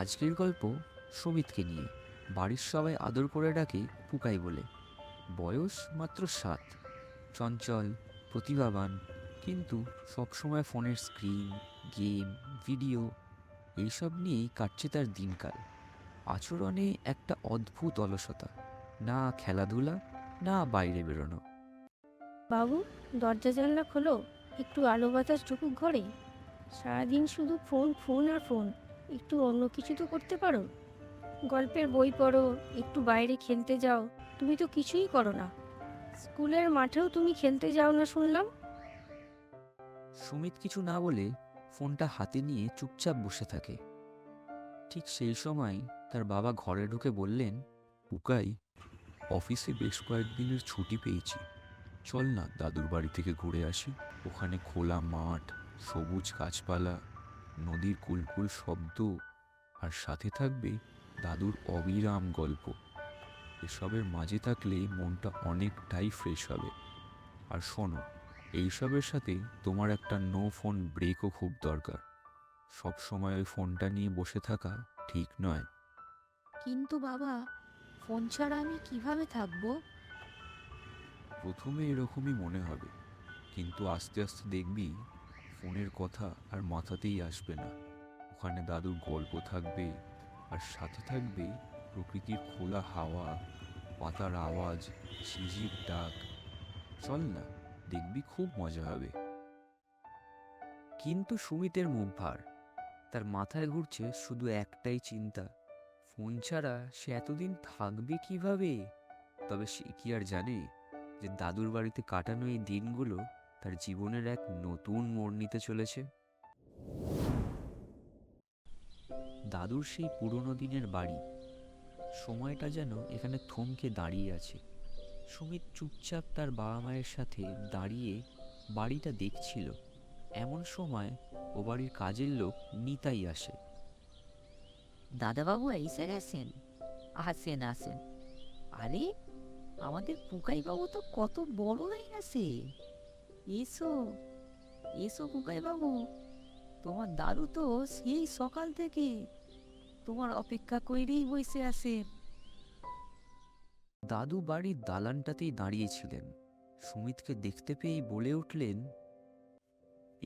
আজকের গল্প সুমিতকে নিয়ে। বাড়ির সবাই আদর করে ডাকে পুকাই বলে। বয়স মাত্র 7। চঞ্চল, প্রতিভাবান, কিন্তু সবসময় ফোনের স্ক্রিন, গেম, ভিডিও এইসব নিয়েই কাটছে তার দিনকাল। আচরণে একটা অদ্ভুত অলসতা, না খেলাধুলা, না বাইরে বেরোনো। বাবু, দরজা জানলা খোলো, একটু আলো বাতাস ঢুকুক ঘরে। সারাদিন শুধু ফোন ফোন আর ফোন, একটু অন্য কিছু তো করতে পারো। গল্পের বই পড়ো, একটু বাইরে খেলতে যাও। তুমি তো কিছুই করো না। স্কুলের মাঠেও তুমি খেলতে যাও না শুনলাম। সুমিত কিছু না বলে ফোনটা হাতে নিয়ে চুপচাপ বসে থাকে। ঠিক সেই সময় তার বাবা ঘরে ঢুকে বললেন, পুকাই, অফিসে বেশ কয়েকদিনের ছুটি পেয়েছি, চল না দাদুর বাড়ি থেকে ঘুরে আসি। ওখানে খোলা মাঠ, সবুজ গাছপালা, নদীর কুলকুল শব্দ, আর সাথে থাকবে দাদুর অবিরাম গল্প। এসবের মাঝে থাকলে মনটা অনেকটাই ফ্রেশ হবে। আর শোনো, এইসবের সাথে তোমার একটা নো ফোন ব্রেকও খুব দরকার। সব সময় ওই ফোনটা নিয়ে বসে থাকা ঠিক নয়। কিন্তু বাবা, ফোন ছাড়া আমি কিভাবে থাকবো? প্রথমে এরকমই মনে হবে, কিন্তু আস্তে আস্তে দেখবি ফোনের কথা আর মাথাতেই আসবে না। ওখানে দাদুর গল্প থাকবে, আর সাথে থাকবে প্রকৃতির খোলা হাওয়া, পাতার আওয়াজ, ঝিঝির ডাক। চল না, দেখবি খুব মজা হবে। কিন্তু সুমিতের মুখ ভার। তার মাথায় ঘুরছে শুধু একটাই চিন্তা, ফোন ছাড়া সে এতদিন থাকবে কিভাবে। তবে সে কি আর জানে যে দাদুর বাড়িতে কাটানো এই দিনগুলো তার জীবনের এক নতুন মোড় নিতে চলেছে। দাদুর সেই পুরনো দিনের বাড়ি, সময়টা যেন এখানে থমকে দাঁড়িয়ে আছে। সুমিত চুপচাপ তার বাবা মায়ের সাথে দাঁড়িয়ে বাড়িটা দেখছিল। এমন সময় ও বাড়ির কাজের লোক নিতাই আসে। দাদাবাবু এসে গেছেন? আসেন আসেন। আরে, আমাদের পুকাই বাবু তো কত বড় হয়ে গেছে। এসো এসো পুকাই বাবু, তোমার দাদু তো সেই সকাল থেকে তোমার অপেক্ষা করেই বসে আছেন। দাদু বাড়ির দালানটাতেই দাঁড়িয়েছিলেন। সুমিতকে দেখতে পেয়েই বলে উঠলেন,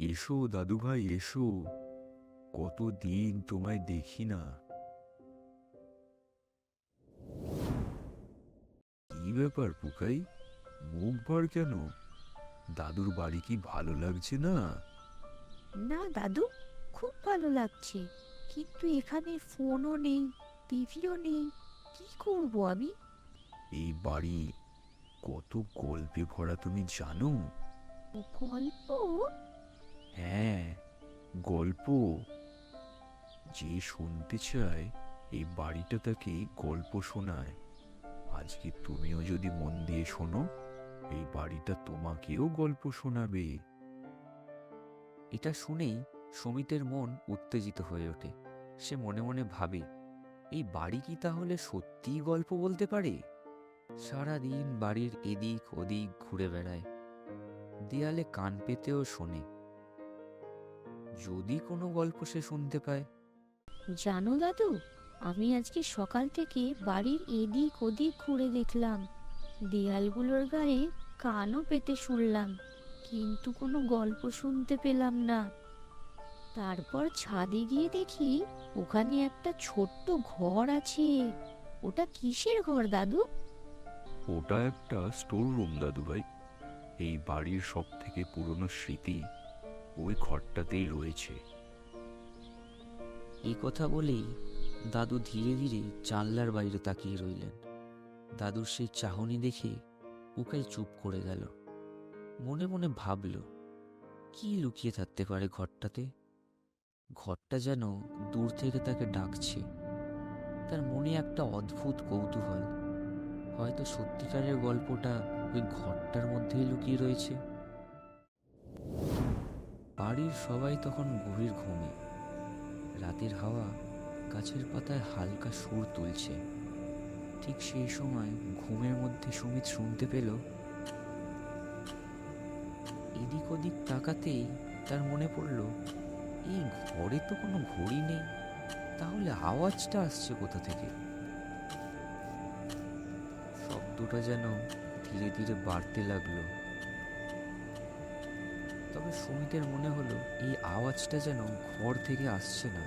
এসো দাদু ভাই, এসো, কতদিন তোমায় দেখি না। কি ব্যাপার পুকাই, মুখ ভার কেন? দাদুর বাড়ি কি ভালো লাগছে না? না দাদু, খুব ভালো লাগছে, কিন্তু এখানে ফোনও নেই, টিভিও নেই, কি করবো আমি? এই বাড়ি কত গল্পে ভরা তুমি জানো? গল্প? হ্যাঁ, গল্প। যে শুনতে চায় এই বাড়িটা তাকে গল্প শোনায়। আজকে তুমিও যদি মন দিয়ে শোনো, এই বাড়িটা তোমাকেও গল্প শোনাবে। এটা শুনেই সুমিতের মন উত্তেজিত হয়ে ওঠে। সে মনে মনে ভাবে, এই বাড়ি কি তাহলে সত্যিই গল্প বলতে পারে? সারাদিন বাড়ির এদিক ওদিক ঘুরে বেড়ায়, দেয়ালে কান পেতেও শোনে। যদি কোনো গল্প সে শুনতে পায়। জানো দাদু, আমি আজকে সকাল থেকে বাড়ির এদিক ওদিক ঘুরে দেখলাম, দেয়ালগুলোর গায়ে কানও পেতে শুনলাম, কিন্তু কোনো গল্প শুনতে পেলাম না। তারপর ছাদে গিয়ে দেখি ওখানে একটা ছোট্ট ঘর আছে। ওটা কিসের ঘর দাদু? ওটা একটা স্টোর রুম দাদু ভাই। এই বাড়ির সব থেকে পুরনো স্মৃতি ওই ঘরটাতেই রয়েছে। এই কথা বলেই দাদু ধীরে ধীরে জানলার বাইরে তাকিয়ে রইলেন। দাদুর সেই চাহনি দেখে উকাই চুপ করে গেল। মনে মনে ভাবল, কি লুকিয়ে থাকতে পারে ঘরটাতে। ঘরটা যেন দূর থেকে তাকে ডাকছে। তার মনে একটা অদ্ভুত কৌতূহল, হয়তো সত্যিকারের গল্পটা ওই ঘরটার মধ্যেই লুকিয়ে রয়েছে। বাড়ির সবাই তখন গভীর ঘুমে। রাতের হাওয়া গাছের পাতায় হালকা সুর তুলছে। ঠিক সেই সময় ঘুমের মধ্যে সুমিত শুনতে পেল, এদিক ওদিক তাকাতেই তার মনে পড়ল, এই ঘরে তো কোনো ঘড়ি নেই, তাহলে আওয়াজটা আসছে কোথা থেকে? শব্দটা যেন ধীরে ধীরে বাড়তে লাগলো। তবে সুমিতের মনে হলো এই আওয়াজটা যেন ঘর থেকে আসছে না,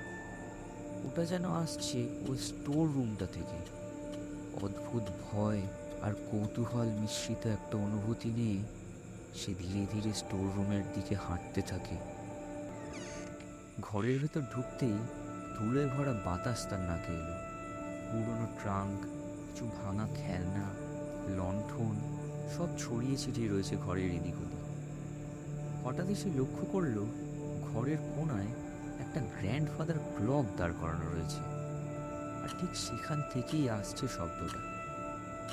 ওটা যেন আসছে ওই স্টোর রুমটা থেকে। অদ্ভুত ভয় আর কৌতূহল মিশ্রিত একটা অনুভূতি নিয়ে সে ধীরে ধীরে স্টোর রুমের দিকে হাঁটতে থাকে। ঘরের ভেতর ঢুকতেই ধুলোয় ভরা বাতাস তার নাকে এলো। পুরনো ট্রাঙ্ক, কিছু ভাঙা খেলনা, লণ্ঠন সব ছড়িয়ে ছিটিয়ে রয়েছে ঘরের এদিক ওদিক। হঠাৎই সে লক্ষ্য করলো ঘরের কোণায় একটা গ্র্যান্ডফাদার ক্লক দাঁড় করানো রয়েছে, আর ঠিক সেখান থেকেই আসছে শব্দটা।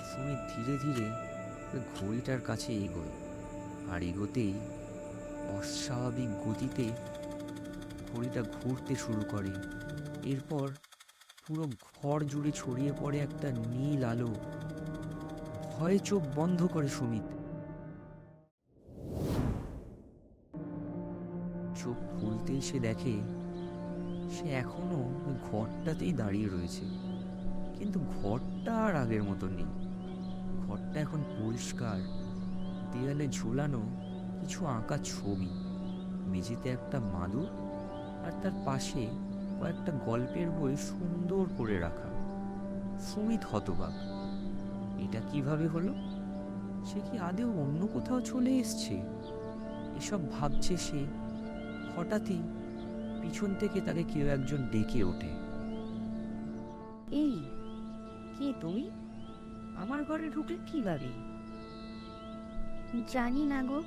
সুমিত ধীরে ধীরে ওই ঘড়িটার কাছে এগোয়, আর এগোতেই অস্বাভাবিক গতিতে ঘড়িটা ঘুরতে শুরু করে। এরপর পুরো ঘর জুড়ে ছড়িয়ে পড়ে একটা নীল আলো। ভয়ে চোখ বন্ধ করে সুমিত। চোখ খুলতেই সে দেখে সে এখনো ওই ঘরটাতেই দাঁড়িয়ে রয়েছে, কিন্তু ঘরটা আর আগের মতো নেই। ঘরটা এখন পরিষ্কার, দেয়ালে ঝোলানো কিছু আঁকা ছবি, মেঝেতে একটা মাদুর, আর তার পাশে কয়েকটা গল্পের বই সুন্দর করে রাখা। সুমিত হতবাক, এটা কিভাবে হলো? সে কি আদেও অন্য কোথাও চলে এসছে? এসব ভাবছে সে, হঠাৎই পিছন থেকে তাকে কেউ একজন ডেকে ওঠে। এই, কে তুমি? আমার ঘরে ঢুকলে কিভাবে? জানি না গো,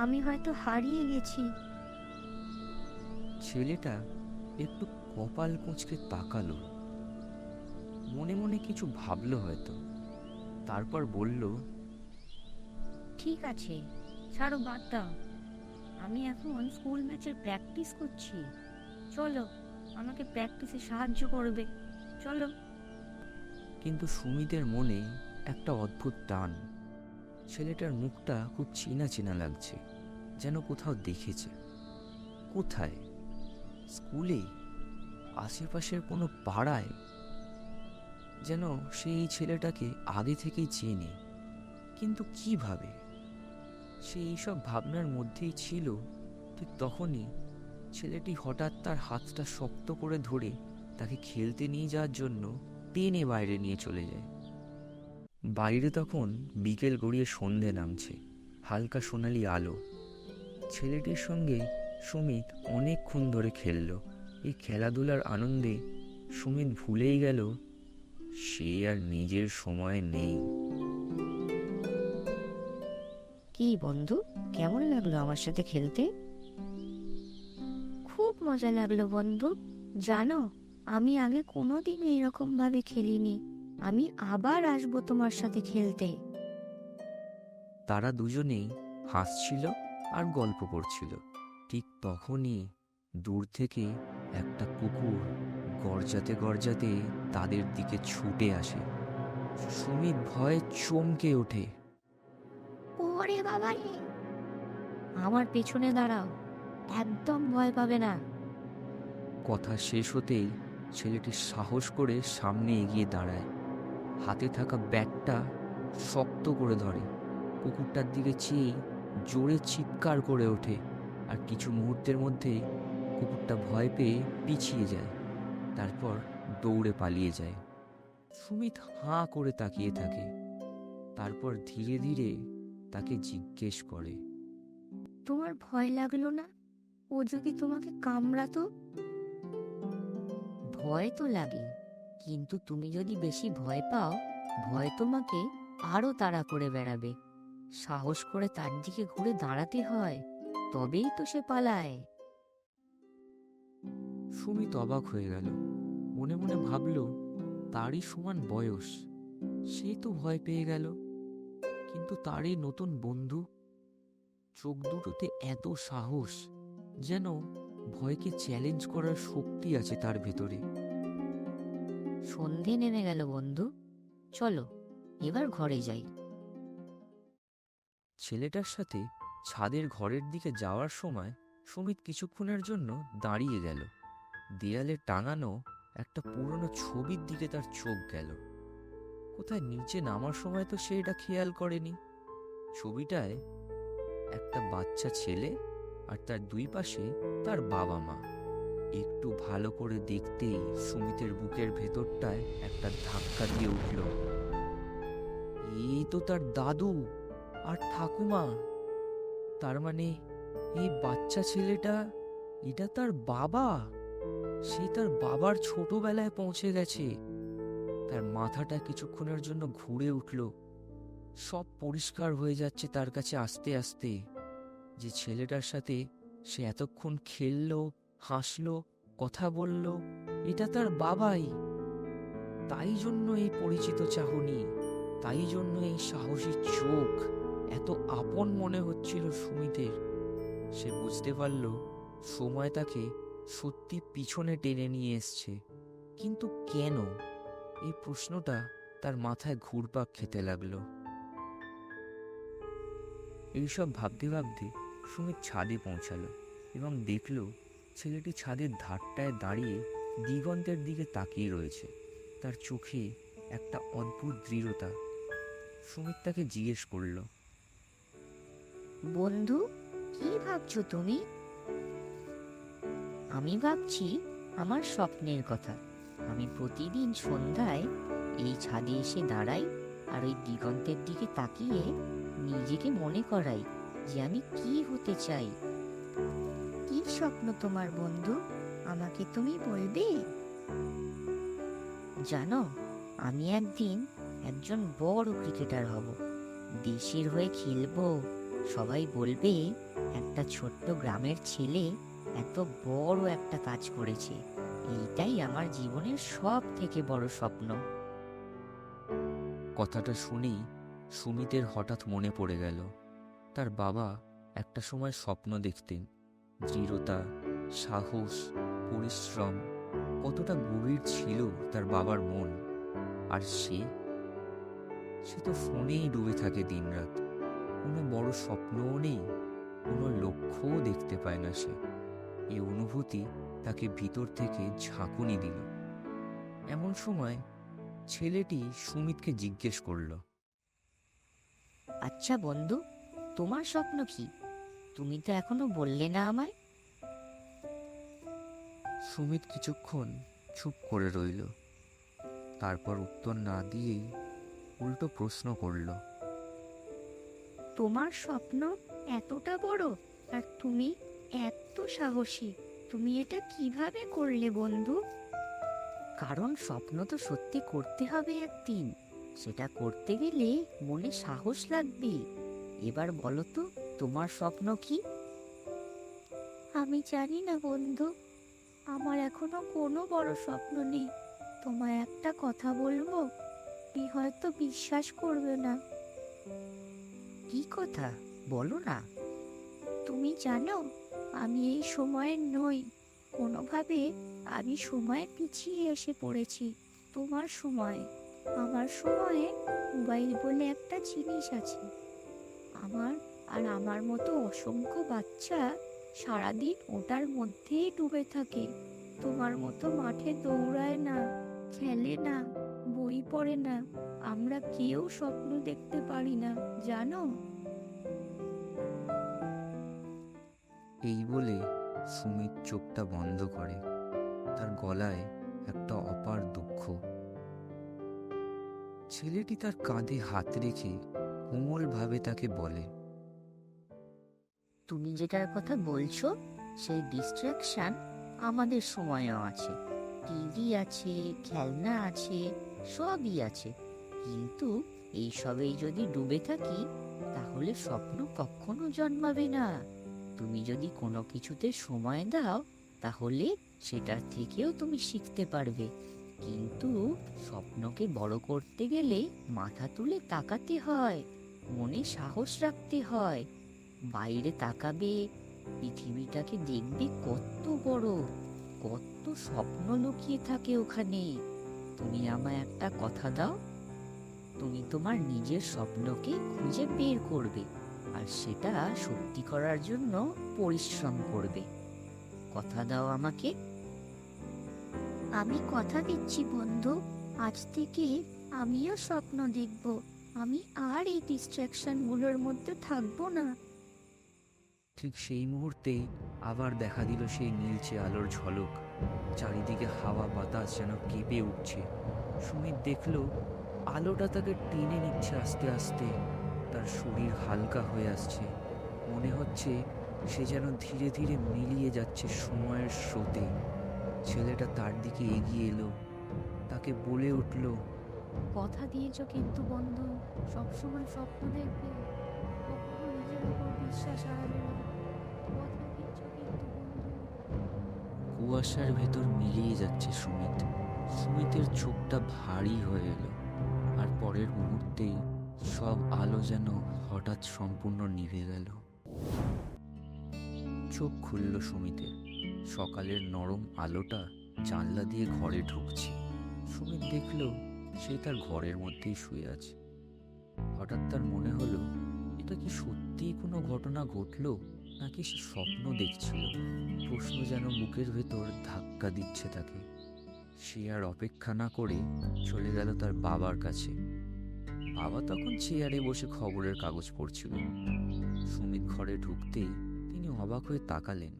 আমি হয়তো হারিয়ে গেছি। ছেলেটা একটু কপাল কুঁচকে তাকালো, মনে মনে কিছু ভাবলো হয়তো, তারপর বলল, ঠিক আছে, ছাড়ো, বাদ দাও। আমি এখন স্কুল ম্যাচের প্র্যাকটিস করছি। চলো, আমাকে প্র্যাকটিসে সাহায্য করবে, চলো। কিন্তু সুমিতের মনে একটা অদ্ভুত টান। ছেলেটার মুখটা খুব চেনা চেনা লাগছে, যেন কোথাও দেখেছে। কোথায়? স্কুলে? আশেপাশের কোনো পাড়ায়? যেন সে এই ছেলেটাকে আগে থেকেই চেনে, কিন্তু কিভাবে? সে এইসব ভাবনার মধ্যেই ছিল, ঠিক তখনই ছেলেটি হঠাৎ তার হাতটা শক্ত করে ধরে তাকে খেলতে নিয়ে যাওয়ার জন্য টেনে বাইরে নিয়ে চলে যায়। বাইরে তখন বিকেল গড়িয়ে সন্ধে নামছে, হালকা সোনালি আলো। ছেলেটির সঙ্গে সুমিত অনেকক্ষণ ধরে খেলল। এই খেলাধুলার আনন্দে সুমিত ভুলেই গেল সে আর নিজের সময় নেই। কি বন্ধু, কেমন লাগলো আমার সাথে খেলতে? খুব মজা লাগলো বন্ধু। জানো, আমি আগে কোনোদিন এরকম ভাবে খেলিনি। আমি আবার আসবো তোমার সাথে খেলতে। তারা দুজনেই হাসছিল আর গল্প করছিল। ঠিক তখনই দূর থেকে একটা কুকুর গর্জাতে গর্জাতে তাদের দিকে ছুটে আসে। সুমিত ভয়ে চমকে ওঠে। ওরে বাবা রে! আমার পেছনে দাঁড়াও, একদম ভয় পাবে না। কথা শেষ হতেই ছেলেটি সাহস করে সামনে এগিয়ে দাঁড়ায়, হাতে থাকা ব্যাগটা শক্ত করে ধরে। কুকুরটার দিকে চেয়ে জোরে চিৎকার করে ওঠে, আর কিছু মুহূর্তের মধ্যে কুকুরটা ভয় পেয়ে পিছিয়ে যায়, তারপর দৌড়ে পালিয়ে যায়। সুমিত হাঁ করে তাকিয়ে থাকে, তারপর ধীরে ধীরে তাকে জিজ্ঞেস করে, তোমার ভয় লাগলো না? ও যদি তোমাকে কামড়াতো? ভয় তো লাগে, কিন্তু তুমি যদি বেশি ভয় পাও, ভয় তোমাকে আরো তাড়া করে বেড়াবে। সাহস করে তার দিকে ঘুরে দাঁড়াতে হয়, তবেই তো সে পালায়। সুমিত অবাক হয়ে গেল। মনে মনে ভাবল, তারই সমান বয়স, সে তো ভয় পেয়ে গেল, কিন্তু তারই নতুন বন্ধু, চোখ দুটোতে এত সাহস, যেন ভয়কে চ্যালেঞ্জ করার শক্তি আছে তার ভেতরে। সন্ধে নেমে গেল বন্ধু, চলো এবার ঘরে যাই। ছেলেটার সাথে ছাদের ঘরের দিকে যাওয়ার সময় সুমিত কিছুক্ষণের জন্য দাঁড়িয়ে গেল। দেয়ালে টাঙানো একটা পুরনো ছবির দিকে তার চোখ গেল। কোথায় নিচে নামার সময় তো সে এটা খেয়াল করেনি। ছবিটায় একটা বাচ্চা ছেলে আর তার দুই পাশে তার বাবা মা। একটু ভালো করে দেখতেই সুমিতের বুকের ভেতরটায় একটা ধাক্কা দিয়ে উঠল। এই তো তার দাদু আর ঠাকুমা। তার মানে এই বাচ্চা ছেলেটা, এটা তার বাবা। সে তার বাবার ছোটবেলায় পৌঁছে গেছে। তার মাথাটা কিছুক্ষণের জন্য ঘুরে উঠল। সব পরিষ্কার হয়ে যাচ্ছে তার কাছে আস্তে আস্তে। যে ছেলেটার সাথে সে এতক্ষণ খেললো, হাসলো, কথা বলল, এটা তার বাবাই। তাই জন্য এই পরিচিত চাহনি, তাই জন্য এই সাহসী চোখ এত আপন মনে হচ্ছিল সুমিতের। সে বুঝতে পারল সময় তাকে সত্যি পিছনে টেনে নিয়ে এসছে। কিন্তু কেন? এই প্রশ্নটা তার মাথায় ঘুরপাক খেতে লাগলো। এইসব ভাবতে ভাবতে সুমিত ছাদে পৌঁছালো এবং দেখল ছেলেটি ছাদের ধারটায় দাঁড়িয়ে দিগন্তের দিকে তাকিয়ে রয়েছে। তার চোখে একটা অদ্ভুত দৃঢ়তা। সুমিত তাকে জিজ্ঞেস করল, বন্ধু, কি ভাবছো তুমি? আমি ভাবছি আমার স্বপ্নের কথা। আমি প্রতিদিন সন্ধ্যায় এই ছাদে এসে দাঁড়াই আর ওই দিগন্তের দিকে তাকিয়ে নিজেকে মনে করাই যে আমি কি হতে চাই। কি স্বপ্ন তোমার বন্ধু? আমাকে তুমি বলবে? জানো, আমি একদিন একজন বড় ক্রিকেটার হব। দেশের হয়ে খেলবো। সবাই বলবে একটা ছোট্ট গ্রামের ছেলে এত বড় একটা কাজ করেছে। এইটাই আমার জীবনের সব থেকে বড় স্বপ্ন। কথাটা শুনেই সুমিতের হঠাৎ মনে পড়ে গেল তার বাবা একটা সময় স্বপ্ন দেখতেন। দৃঢ়তা, সাহস, পরিশ্রম, কতটা গভীর ছিল তার বাবার মন। আর সে তো ফোনেই ডুবে থাকে দিনরাত। কোনো বড় স্বপ্নও নেই, কোনো লক্ষ্যও দেখতে পায় না সে। এই অনুভূতি তাকে ভিতর থেকে ঝাঁকুনি দিল। এমন সময় ছেলেটি সুমিতকে জিজ্ঞেস করল, আচ্ছা বন্ধু, তোমার স্বপ্ন কি? তুমি তো এখনো বললে না আমায়। সুমিত কিছুক্ষণ চুপ করে রইল। তারপর উত্তর না দিয়েই উল্টো প্রশ্ন করল, তোমার স্বপ্ন এতটা বড় আর তুমি এত সাহসী, তুমি এটা কিভাবে করলে বন্ধু? কারণ স্বপ্ন তো সত্যি করতে হবে একদিন। সেটা করতে গেলে মনে সাহস লাগবে। এবার বলো তো, তোমার স্বপ্ন কি? আমি জানি না বন্ধু, আমার এখনো কোনো বড় স্বপ্ন নেই। তোমায় একটা কথা বলবো, তুমি হয়তো বিশ্বাস করবে না। কি কথা? বলো না। তুমি জানো, আমি এই সময়ের নই। কোনোভাবে আমি সময় পিছিয়ে এসে পড়েছি তোমার সময়ে। আমার সময়ে মোবাইল বলে একটা জিনিস আছে। আমার মতো অসংখ্য বাচ্চা সারাদিন ওটার মধ্যেই ডুবে থাকে। তোমার মতো মাঠে দৌড়ায় না, খেলে না, বই পড়ে না। আমরা কেউ স্বপ্ন দেখতে পারি না, জানো? এই বলে সুমিত চোখটা বন্ধ করে। তার গলায় একটা অপার দুঃখ। ছেলেটি তার কাঁধে হাত রেখে কোমলভাবে তাকে বলে, তুমি যেটার কথা বলছো সেই ডিস্ট্রাকশন আমাদের সময়েও আছে। টিভি আছে, খেলনা আছে, সবই আছে। কিন্তু এইসবেই যদি ডুবে থাকি তাহলে স্বপ্ন কখনো জন্মাবে না। তুমি যদি কোনো কিছুতে সময় দাও তাহলে সেটার থেকেও তুমি শিখতে পারবে। কিন্তু স্বপ্নকে বড় করতে গেলে মাথা তুলে তাকাতে হয়, মনে সাহস রাখতে হয়। বাইরে তাকাবে, পৃথিবীটাকে দেখবে কত বড়, কত স্বপ্ন লুকিয়ে থাকে ওখানে। তুমি আমায় একটা কথা দাও, তুমি তোমার নিজের স্বপ্নকে খুঁজে বের করবে আর সেটা সত্যি করার জন্য পরিশ্রম করবে। কথা দাও আমাকে। আমি কথা দিচ্ছি বন্ধু, আজ থেকে আমিও স্বপ্ন দেখব। আমি আর এই ডিস্ট্রাকশনগুলোর মধ্যে থাকবো না। ঠিক সেই মুহূর্তেই আবার দেখা দিল সেই নীলচে আলোর ঝলক। চারিদিকে হাওয়া বাতাস যেন কেঁপে উঠছে। সুমিত দেখল আলোটা তাকে টেনে নিচ্ছে আস্তে আস্তে। তার শরীর হালকা হয়ে আসছে, মনে হচ্ছে সে যেন ধীরে ধীরে মিলিয়ে যাচ্ছে সময়ের স্রোতে। ছেলেটা তার দিকে এগিয়ে এলো, তাকে বলে উঠল, কথা দিয়েছো কিন্তু বন্ধু, সবসময় স্বপ্ন দেখবে, কখনো নিজের উপর বিশ্বাস হারাবে না। কথা দিয়েছো কিন্তু বন্ধু। কুয়াশার ভেতর মিলিয়ে যাচ্ছে সুমিত। সুমিতের চোখটা ভারী হয়ে এলো, আর পরের মুহূর্তেই সব আলো যেন হঠাৎ সম্পূর্ণ নিভে গেল। চোখ খুলল সুমিতের। সকালের নরম আলোটা জানলা দিয়ে ঘরে ঢুকছে। সুমিত দেখল সে তার ঘরের মধ্যেই শুয়ে আছে। হঠাৎ তার মনে হলো, এটা কি সত্যিই কোনো ঘটনা ঘটলো, নাকি সে স্বপ্ন দেখছিল? প্রশ্ন যেন বুকের ভেতর ধাক্কা দিচ্ছে তাকে। সে আর অপেক্ষা না করে চলে গেল তার বাবার কাছে। বাবা তখন চেয়ারে বসে খবরের কাগজ পড়ছিল। সুমিত ঘরে ঢুকতেই তিনি অবাক হয়ে তাকালেন।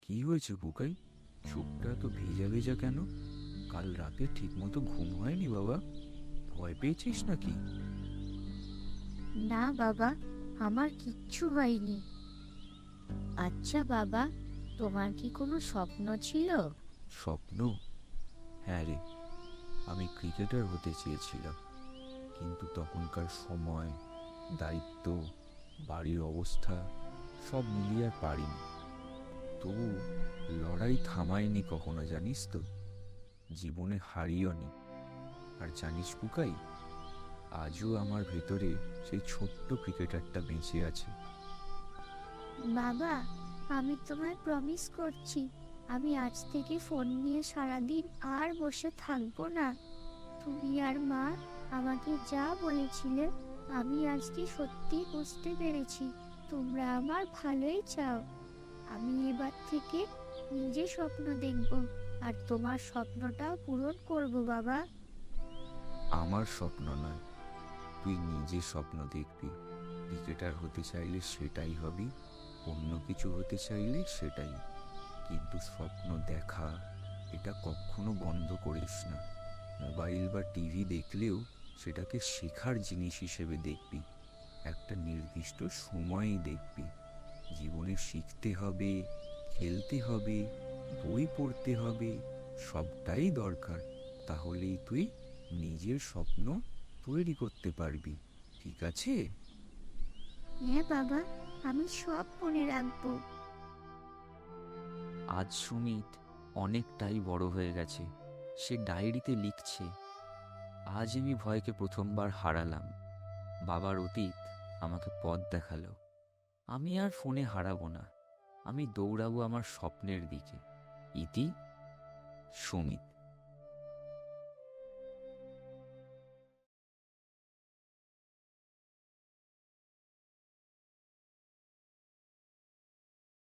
কি হয়েছে বুকাই? চোখটা এত ভেজা ভেজা কেন? কাল রাতে ঠিক মতো ঘুম হয়নি বাবা? ভয় পেয়েছিস নাকি? না বাবা, আমার কিচ্ছু হয়নি। আচ্ছা বাবা, তোমার কি কোনো স্বপ্ন ছিল? স্বপ্ন? হ্যাঁ রে, আমি ক্রিকেটার হতে চেয়েছিলাম, কিন্তু তখনকার সময়, দায়িত্ব, বাড়ির অবস্থা সব মিলিয়ে আর পারিনি। তবু লড়াই থামায়নি কখনো, জানিস তো। জীবনে হারিও নি। আর জানিস বুকাই, আজও আমার ভেতরে সেই ছোট্ট ক্রিকেটারটা বেঁচে আছে। বাবা, আমি তোমায় প্রমিস করছি, আমি আজ থেকে ফোন নিয়ে সারাদিন আর বসে থাকবো না। তুমি আর মা আমাকে যা বলেছিলে, আমি আজকে সত্যি বুঝতে পেরেছি তোমরা আমার ভালোই চাও। আমি এবার থেকে নিজে স্বপ্ন দেখব, আর তোমার স্বপ্নটাও পূরণ করব বাবা। আমার স্বপ্ন নয়, তুই নিজে স্বপ্ন দেখবি। ক্রিকেটার হতে চাইলে সেটাই হবি, অন্য কিছু হতে চাইলে সেটাই। কিন্তু স্বপ্ন দেখা, এটা কখনো বন্ধ করিস না। মোবাইল বা টিভি দেখলেও সেটাকে শেখার জিনিস হিসেবে দেখবি। একটা নির্দিষ্ট সময়ই দেখবি। জীবনে শিখতে হবে, খেলতে হবে, বই পড়তে হবে, সবটাই দরকার। তাহলেই তুই নিজের স্বপ্ন তৈরি করতে পারবি। ঠিক আছে? হ্যাঁ বাবা, আমি সব মনে রাখবো। আজ সুমিত অনেকটাই বড় হয়ে গেছে। সে ডায়েরিতে লিখছে, আজ আমি ভয়কে প্রথমবার হারালাম। বাবার অতীত আমাকে পথ দেখালো। আমি আর ফোনে হারাবো না, আমি দৌড়াবো আমার স্বপ্নের দিকে। ইতি সুমিত।